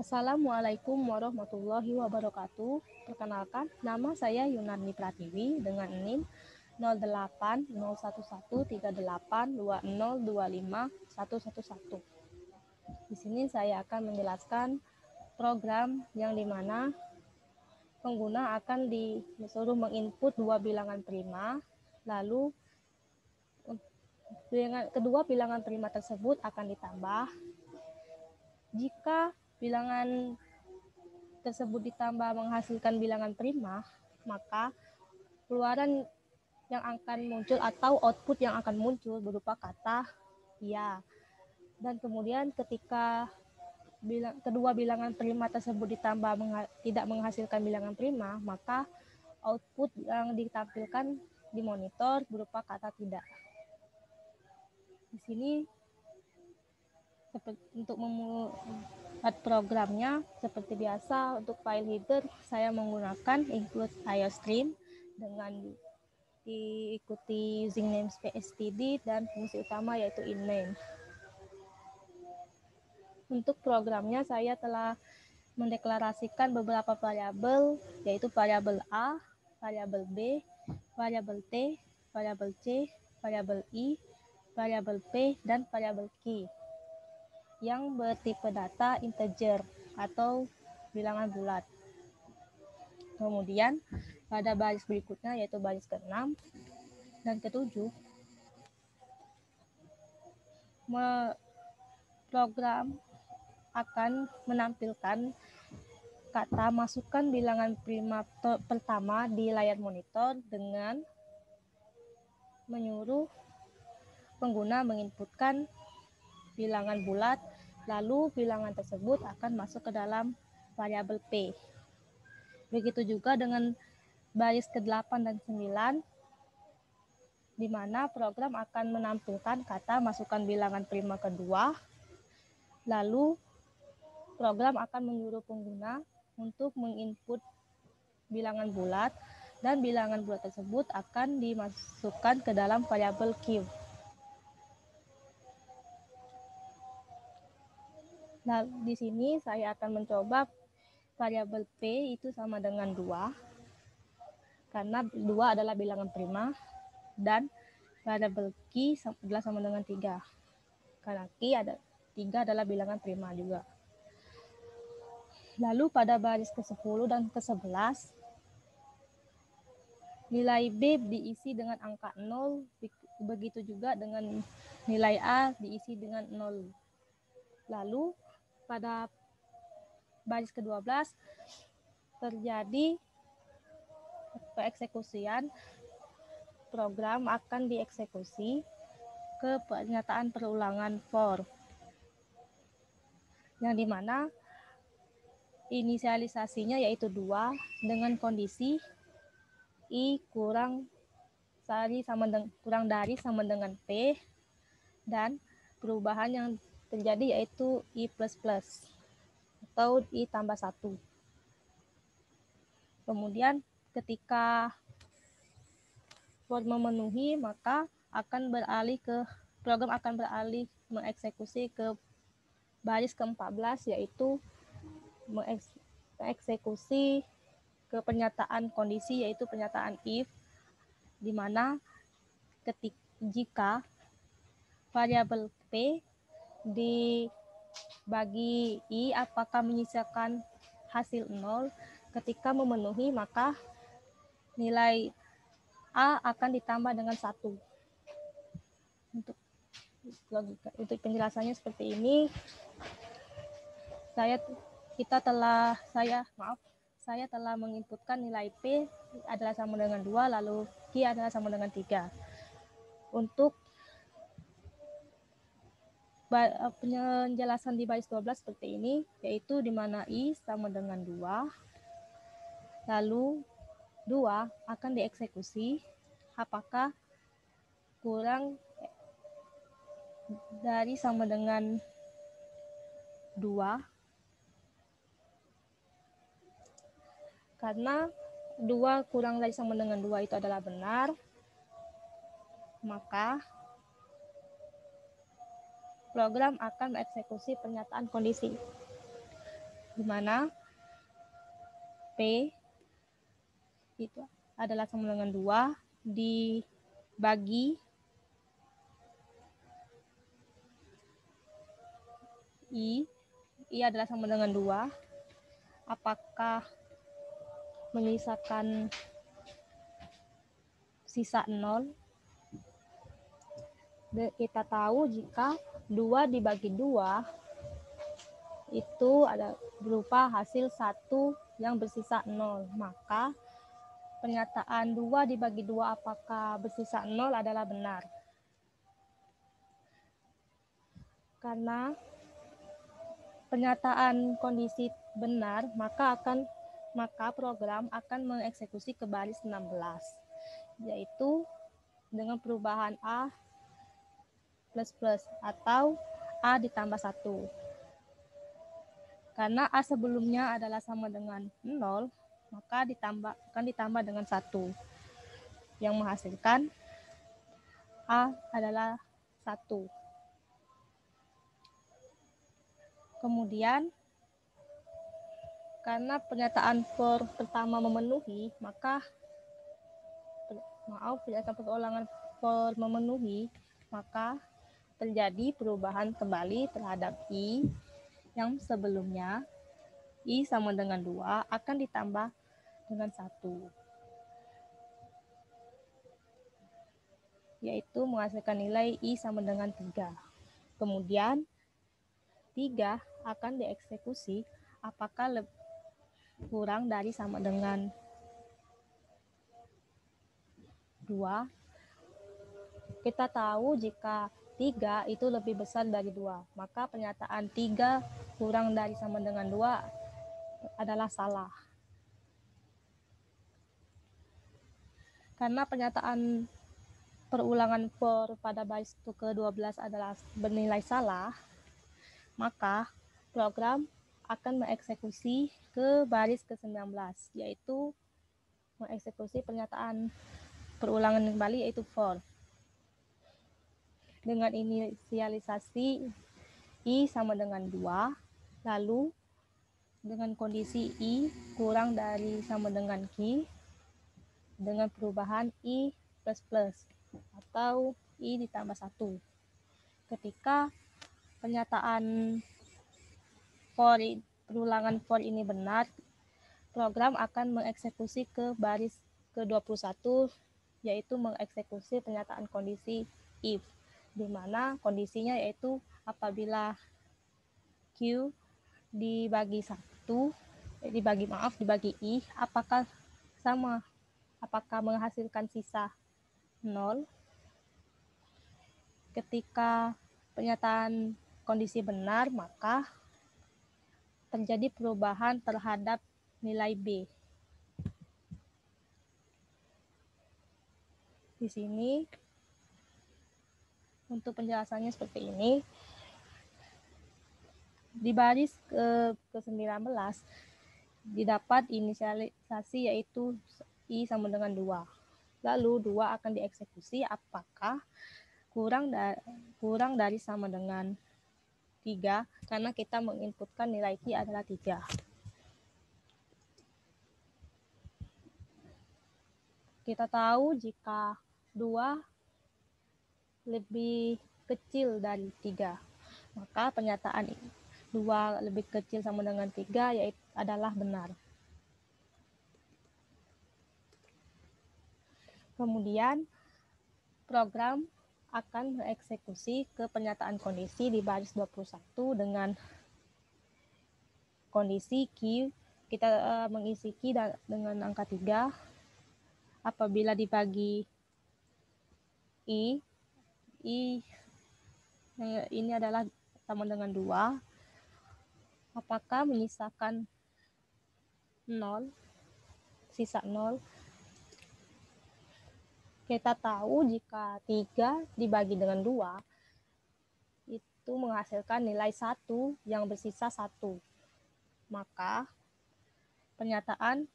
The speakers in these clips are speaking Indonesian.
Assalamualaikum warahmatullahi wabarakatuh. Perkenalkan, nama saya Yunarni Pratiwi dengan NIM 080138202511. Di sini saya akan menjelaskan program yang dimana pengguna akan disuruh menginput dua bilangan prima, lalu kedua bilangan prima tersebut akan ditambah. Jika bilangan tersebut ditambah menghasilkan bilangan prima, maka keluaran yang akan muncul atau output yang akan muncul berupa kata ya. Dan kemudian ketika kedua bilangan prima tersebut ditambah tidak menghasilkan bilangan prima, maka output yang ditampilkan di monitor berupa kata tidak. Di sini untuk membuat programnya seperti biasa, untuk file header saya menggunakan include iostream dengan diikuti using namespace std dan fungsi utama yaitu inMain. Untuk programnya saya telah mendeklarasikan beberapa variabel, yaitu variabel A, variabel B, variabel T, variabel C, variabel I, variabel P, dan variabel Q yang bertipe data integer atau bilangan bulat. Kemudian pada baris berikutnya yaitu baris ke-6 dan ke-7, program akan menampilkan kata masukkan bilangan prima pertama di layar monitor dengan menyuruh pengguna menginputkan bilangan bulat, lalu bilangan tersebut akan masuk ke dalam variabel P. Begitu juga dengan baris ke-8 dan 9, di mana program akan menampilkan kata masukkan bilangan prima kedua, lalu program akan menyuruh pengguna untuk menginput bilangan bulat, dan bilangan bulat tersebut akan dimasukkan ke dalam variabel Q. Nah, di sini saya akan mencoba variabel P itu sama dengan 2, karena 2 adalah bilangan prima, dan variabel Q adalah sama dengan 3, karena Q ada 3 adalah bilangan prima juga. Lalu pada baris ke-10 dan ke-11, nilai B diisi dengan angka 0, begitu juga dengan nilai A diisi dengan 0. Lalu pada baris ke-12 terjadi pengeksekusian, program akan dieksekusi ke pernyataan perulangan for, yang dimana inisialisasinya yaitu 2 dengan kondisi I kurang dari sama dengan P, dan perubahan yang terjadi yaitu I++ atau I tambah 1. Kemudian ketika for memenuhi, maka program akan beralih mengeksekusi ke baris ke-14, yaitu mengeksekusi ke pernyataan kondisi, yaitu pernyataan if, di mana jika variabel P dibagi I apakah menyisakan hasil 0, ketika memenuhi maka nilai A akan ditambah dengan 1. Untuk penjelasannya seperti ini. Saya telah menginputkan nilai P adalah sama dengan 2, lalu Q adalah sama dengan 3. Untuk penjelasan di baris 12 seperti ini, yaitu di mana I sama dengan 2, lalu 2 akan dieksekusi apakah kurang dari sama dengan 2, karena 2 kurang dari sama dengan 2 itu adalah benar, maka program akan mengeksekusi pernyataan kondisi. di mana P itu adalah sama dengan 2 dibagi I adalah sama dengan 2. Apakah menyisakan sisa 0? Kita tahu jika 2 dibagi 2 itu ada berupa hasil 1 yang bersisa 0. Maka pernyataan 2 dibagi 2 apakah bersisa 0 adalah benar. Karena pernyataan kondisi benar, maka program akan mengeksekusi ke baris 16, yaitu dengan perubahan A plus plus atau A ditambah 1. Karena A sebelumnya adalah sama dengan 0, maka akan ditambah dengan 1, yang menghasilkan A adalah 1. Kemudian, karena pernyataan for pertama memenuhi, maka pernyataan perulangan for memenuhi, maka terjadi perubahan kembali terhadap I yang sebelumnya I sama dengan 2 akan ditambah dengan 1. Yaitu menghasilkan nilai I sama dengan 3. Kemudian 3 akan dieksekusi apakah kurang dari sama dengan 2. Kita tahu jika 3 itu lebih besar dari 2, maka pernyataan 3 kurang dari sama dengan 2 adalah salah. Karena pernyataan perulangan for pada baris ke-12 adalah bernilai salah, maka program akan mengeksekusi ke baris ke-19, yaitu mengeksekusi pernyataan perulangan kembali, yaitu for. Dengan inisialisasi I sama dengan 2, lalu dengan kondisi I kurang dari sama dengan Q, dengan perubahan I plus plus atau I ditambah 1. Ketika pernyataan perulangan for ini benar, program akan mengeksekusi ke baris ke-21, yaitu mengeksekusi pernyataan kondisi if, di mana kondisinya yaitu apabila Q dibagi I, apakah menghasilkan sisa 0. Ketika pernyataan kondisi benar, maka terjadi perubahan terhadap nilai B. Di sini untuk penjelasannya seperti ini. Di baris ke-19 didapat inisialisasi yaitu I sama dengan 2. Lalu 2 akan dieksekusi apakah kurang dari sama dengan 3, karena kita menginputkan nilai Q adalah 3. Kita tahu jika 2 lebih kecil dari 3, maka pernyataan 2 lebih kecil sama dengan 3 yaitu adalah benar. Kemudian program akan mengeksekusi ke pernyataan kondisi di baris 21 dengan kondisi Q. Kita mengisi Q dengan angka 3. Apabila dibagi I ini adalah sama dengan 2. Apakah menyisakan 0, sisa 0? Kita tahu jika 3 dibagi dengan 2 itu menghasilkan nilai 1 yang bersisa 1. Maka pernyataan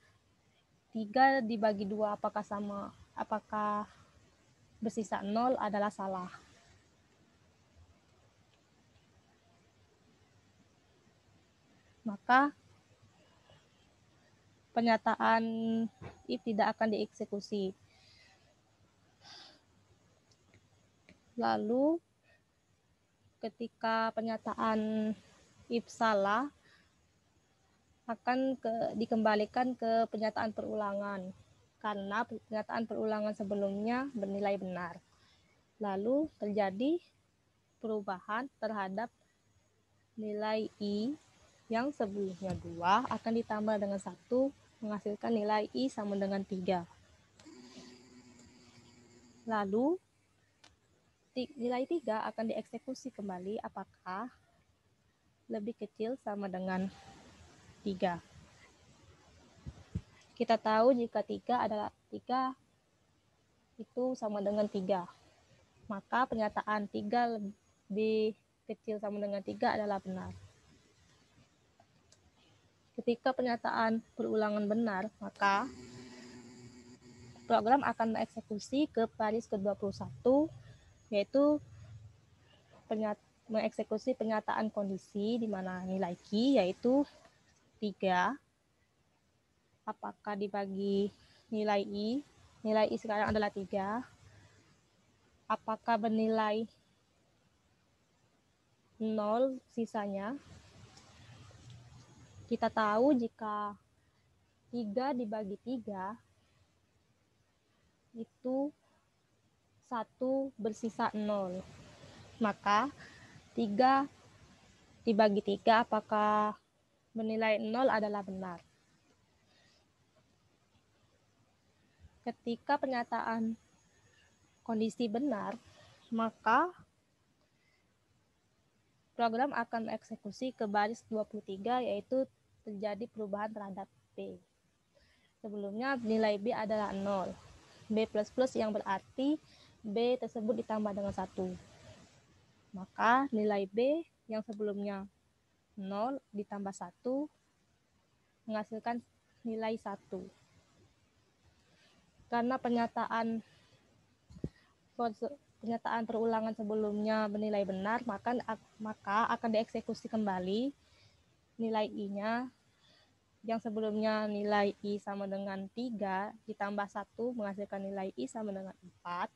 3 dibagi 2 apakah bersisa 0 adalah salah. Maka pernyataan if tidak akan dieksekusi. Lalu ketika pernyataan if salah akan dikembalikan ke pernyataan perulangan karena pernyataan perulangan sebelumnya bernilai benar. Lalu terjadi perubahan terhadap nilai I yang sebelumnya 2 akan ditambah dengan 1 menghasilkan nilai I sama dengan 3. Lalu nilai 3 akan dieksekusi kembali apakah lebih kecil sama dengan 3. Kita tahu jika 3 itu sama dengan 3. Maka pernyataan 3 lebih kecil sama dengan 3 adalah benar. Ketika pernyataan perulangan benar, maka program akan mengeksekusi ke baris ke-21, yaitu mengeksekusi pernyataan kondisi di mana nilai Q yaitu 3. Apakah dibagi nilai I? Nilai I sekarang adalah 3. Apakah bernilai 0 sisanya? Kita tahu jika 3 dibagi 3 itu 1 bersisa 0. Maka 3 dibagi 3 apakah bernilai 0 adalah benar. Ketika pernyataan kondisi benar, maka program akan mengeksekusi ke baris 23 yaitu terjadi perubahan terhadap B. Sebelumnya nilai B adalah 0. B++ yang berarti B tersebut ditambah dengan 1. Maka nilai B yang sebelumnya 0 ditambah 1 menghasilkan nilai 1. Karena pernyataan perulangan sebelumnya bernilai benar, maka akan dieksekusi kembali nilai I-nya yang sebelumnya nilai I sama dengan 3 ditambah 1 menghasilkan nilai I sama dengan 4.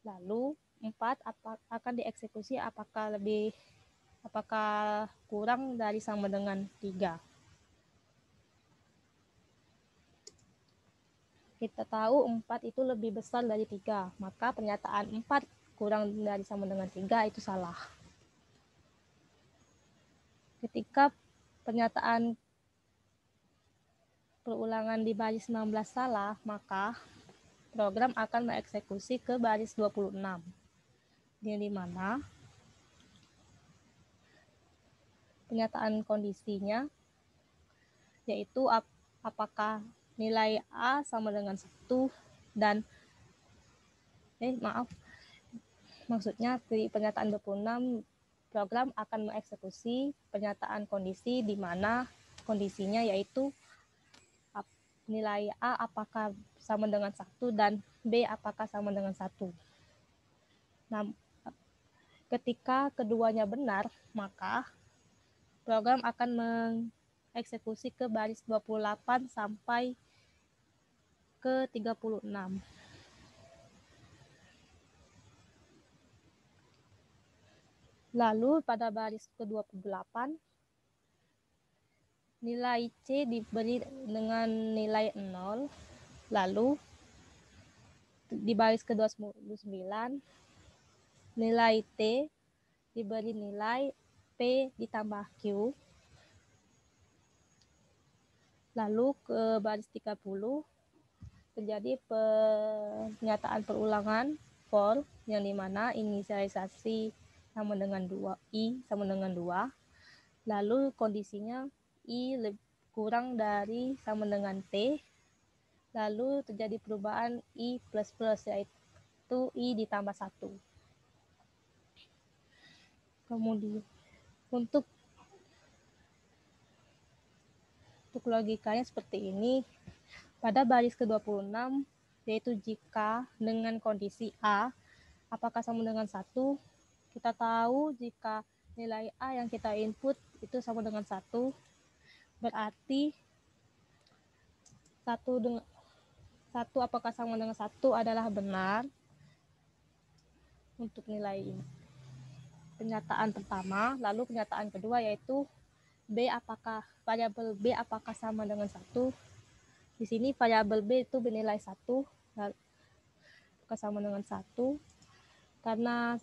Lalu 4 akan dieksekusi apakah kurang dari sama dengan 3. Kita tahu 4 itu lebih besar dari 3, maka pernyataan 4 kurang dari sama dengan 3 itu salah. Ketika pernyataan perulangan di baris 16 salah, maka program akan mengeksekusi ke baris 26, di mana pernyataan kondisinya yaitu apakah nilai A sama dengan 1 dan maksudnya di pernyataan 26 program akan mengeksekusi pernyataan kondisi di mana kondisinya yaitu nilai A apakah sama dengan 1 dan B apakah sama dengan 1. Nah, ketika keduanya benar, maka program akan mengeksekusi ke baris 28 sampai ke 36. Lalu pada baris ke-28 nilai C diberi dengan nilai 0. Lalu di baris ke-29 nilai T diberi nilai P ditambah Q. Lalu ke baris 30 terjadi pernyataan perulangan for yang dimana inisialisasi sama dengan 2, I sama dengan 2. Lalu kondisinya I kurang dari sama dengan T. Lalu terjadi perubahan I++, yaitu I ditambah 1. Kemudian untuk logikanya seperti ini. Pada baris ke-26, yaitu jika dengan kondisi A, apakah sama dengan 1, kita tahu jika nilai A yang kita input itu sama dengan 1, berarti 1 apakah sama dengan 1 adalah benar untuk nilai pernyataan pertama. Lalu pernyataan kedua yaitu variabel B apakah sama dengan 1. Di sini variabel B itu bernilai 1, apakah sama dengan 1, karena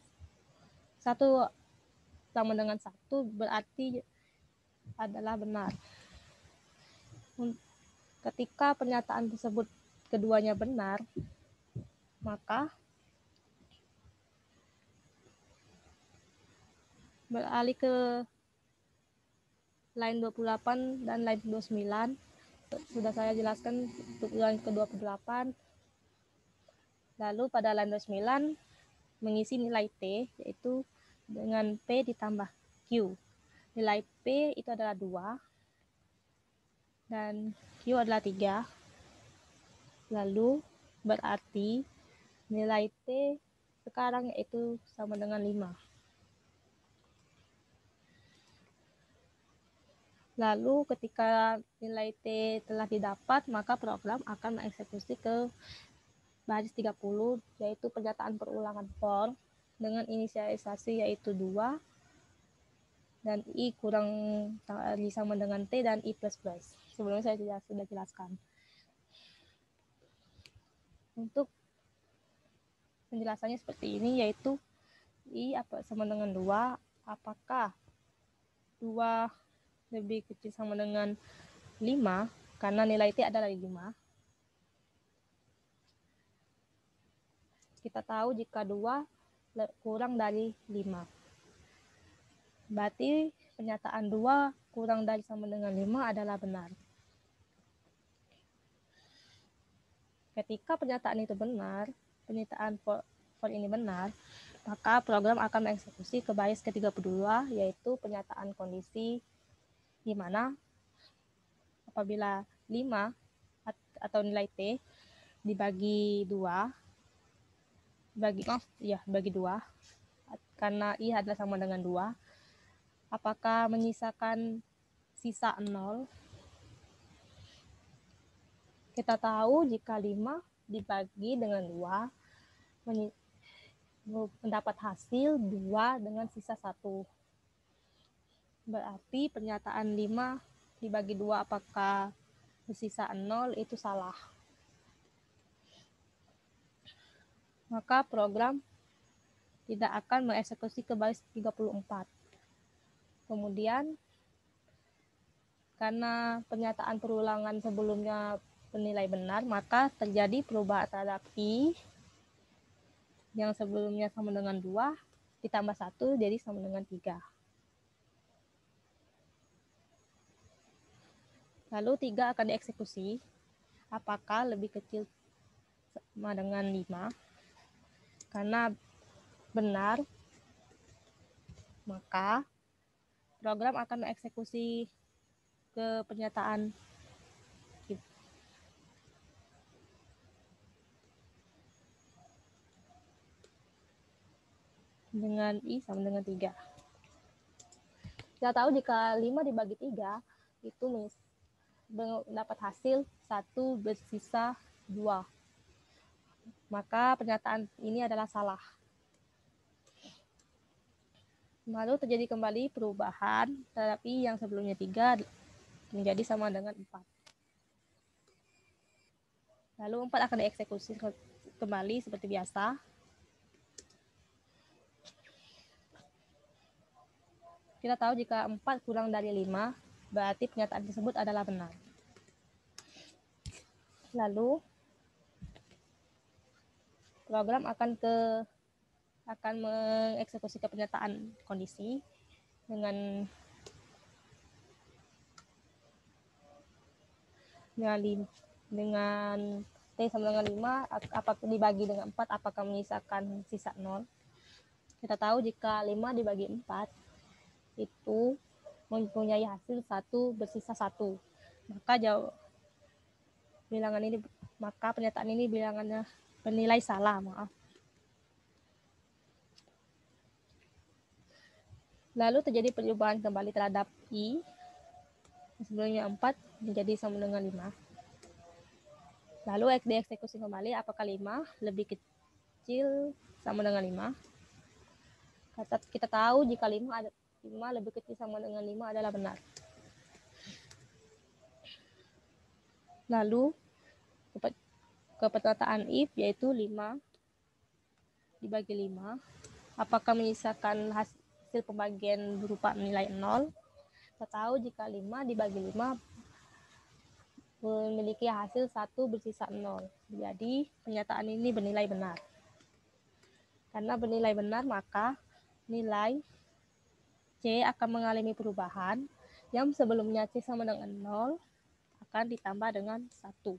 1 sama dengan 1 berarti adalah benar. Ketika pernyataan tersebut keduanya benar, maka beralih ke line 28 dan line 29. Sudah saya jelaskan untuk line ke 28. Lalu pada line 29 mengisi nilai T, yaitu dengan P ditambah Q. Nilai P itu adalah 2 dan Q adalah 3. Lalu berarti nilai T sekarang yaitu sama dengan 5. Lalu ketika nilai T telah didapat, maka program akan mengeksekusi ke baris 30, yaitu pernyataan perulangan for dengan inisialisasi yaitu 2 dan I kurang sama dengan T dan I++. Sebelumnya saya sudah jelaskan. Untuk penjelasannya seperti ini, yaitu I sama dengan 2, apakah 2 lebih kecil sama dengan 5, karena nilai T adalah 5. Kita tahu jika 2 kurang dari 5. Berarti pernyataan 2 kurang dari sama dengan 5 adalah benar. Ketika pernyataan itu benar, pernyataan for ini benar, maka program akan mengeksekusi ke baris ke-32, yaitu pernyataan kondisi, di mana apabila 5 atau nilai T dibagi 2, bagi 2, karena I adalah sama dengan 2, apakah menyisakan sisa 0? Kita tahu jika 5 dibagi dengan 2 mendapat hasil 2 dengan sisa 1. Berarti pernyataan 5 dibagi 2 apakah bersisa 0 itu salah. Maka program tidak akan mengeksekusi ke baris 34. Kemudian karena pernyataan perulangan sebelumnya bernilai benar, maka terjadi perubahan terhadap I yang sebelumnya sama dengan 2 ditambah 1 jadi sama dengan 3. Lalu 3 akan dieksekusi apakah lebih kecil sama dengan 5. Karena benar, maka program akan mengeksekusi ke pernyataan dengan I sama dengan 3. Kita tahu jika 5 dibagi 3 itu mendapat hasil 1 bersisa 2. Maka pernyataan ini adalah salah. Lalu terjadi kembali perubahan terhadap I yang sebelumnya 3 menjadi sama dengan 4. Lalu 4 akan dieksekusi kembali seperti biasa. Kita tahu jika 4 kurang dari 5, berarti pernyataan tersebut adalah benar. Lalu program akan mengeksekusi ke pernyataan kondisi dengan T sama dengan 5, apakah dibagi dengan 4, apakah menyisakan sisa 0. Kita tahu jika 5 dibagi 4 itu mempunyai hasil 1 bersisa 1. Maka pernyataan ini bilangannya bernilai salah, maaf. Lalu terjadi perubahan kembali terhadap I sebelumnya 4 menjadi sama dengan 5. Lalu dieksekusi kembali apakah 5 lebih kecil sama dengan 5. Kita tahu jika 5 lebih kecil sama dengan 5 adalah benar. Lalu perkataan if yaitu 5 dibagi 5. Apakah menyisakan hasil pembagian berupa nilai 0? Kita tahu jika 5 dibagi 5 memiliki hasil 1 bersisa 0. Jadi pernyataan ini bernilai benar. Karena bernilai benar, maka nilai C akan mengalami perubahan yang sebelumnya C sama dengan 0 akan ditambah dengan 1.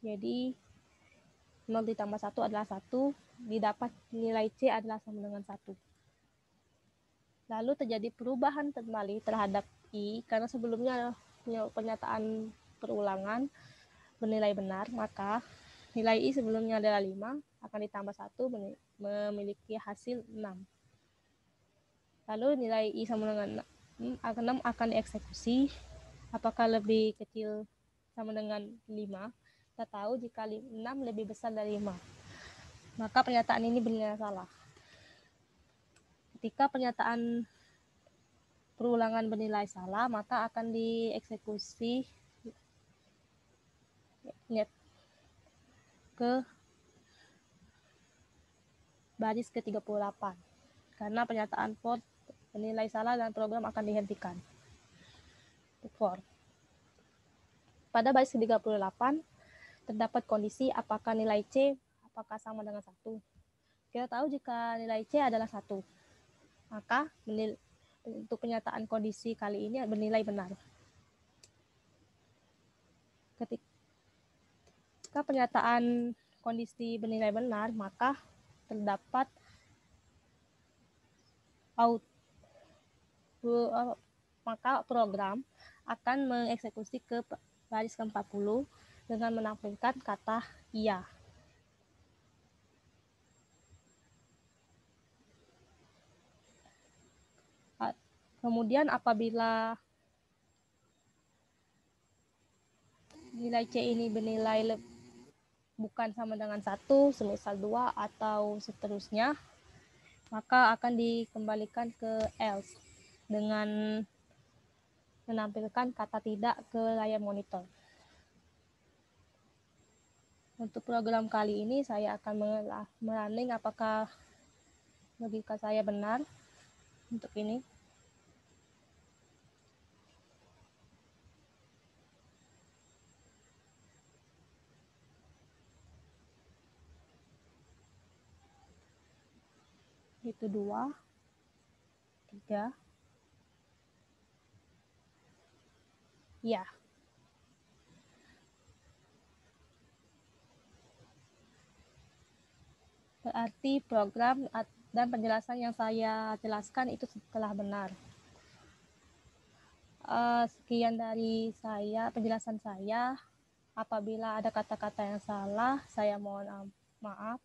Jadi 0 ditambah 1 adalah 1, didapat nilai C adalah sama dengan 1. Lalu terjadi perubahan kembali terhadap I, karena sebelumnya pernyataan perulangan bernilai benar, maka nilai I sebelumnya adalah 5, akan ditambah 1 memiliki hasil 6. Lalu nilai I sama dengan 6 akan dieksekusi. Apakah lebih kecil sama dengan 5? Kita tahu jika 6 lebih besar dari 5, maka pernyataan ini bernilai salah. Ketika pernyataan perulangan bernilai salah, maka akan dieksekusi ke baris ke-38. Karena pernyataan for bernilai salah dan program akan dihentikan. For. Pada baris ke-38 terdapat kondisi apakah nilai C apakah sama dengan 1. Kita tahu jika nilai C adalah 1, maka untuk pernyataan kondisi kali ini bernilai benar. Ketika pernyataan kondisi bernilai benar, maka terdapat maka program akan mengeksekusi ke baris ke-40 dengan menampilkan kata iya. Kemudian apabila nilai C ini bernilai bukan sama dengan 1, semisal 2 atau seterusnya, maka akan dikembalikan ke else dengan menampilkan kata tidak ke layar monitor. Untuk program kali ini saya akan merunning apakah logika saya benar untuk ini. Itu 2, 3. Ya. Berarti program dan penjelasan yang saya jelaskan itu telah benar. Sekian dari saya, penjelasan saya. Apabila ada kata-kata yang salah, saya mohon maaf.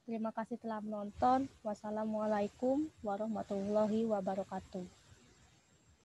Terima kasih telah menonton. Wassalamualaikum warahmatullahi wabarakatuh.